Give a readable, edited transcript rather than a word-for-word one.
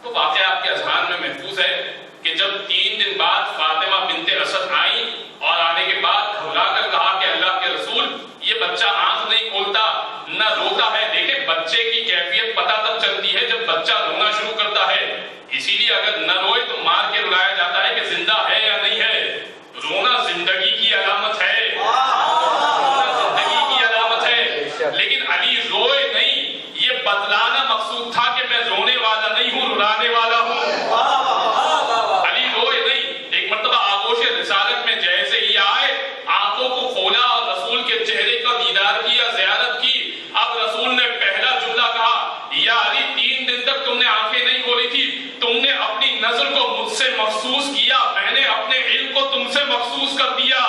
تو واقعہ آپ کے اذہان میں محفوظ ہے کہ جب 3 دن بعد فاطمہ بنت اسد آئی اور آنے کے بعد گھبرا کر کہا کہ اللہ کے رسول یہ بچہ آنکھ نہیں کھولتا نہ روتا ہے. دیکھیں بچے کی کیفیت پتہ تب چلتی ہے جب بچہ رونا شروع کرتا ہے. اسی لیے اگر نہ روئے تو مار کے رلایا جاتا ہے کہ زندہ ہے یا نہیں ہے. رونا زندگی کی علامت ہے، رونا زندگی کی علامت ہے. لیکن علی روئے نہیں، یہ بتلانا مقصود تھا کہ میں رونے والا نہیں ہوں، رلانے والا ہوں. علی روئے نہیں. ایک مرتبہ آغوش رسالت میں جیسے ہی آئے، آنکھوں کو کھولا اور رسول کے چہرے کا دیدار کیا، زیارت کی. اب رسول نے پہلا جملہ کہا، یا علی 3 دن تک تم نے آنکھیں نہیں کھولی تھی، تم نے اپنی نظر کو مجھ سے مخصوص کیا، میں نے اپنے علم کو تم سے مخصوص کر دیا.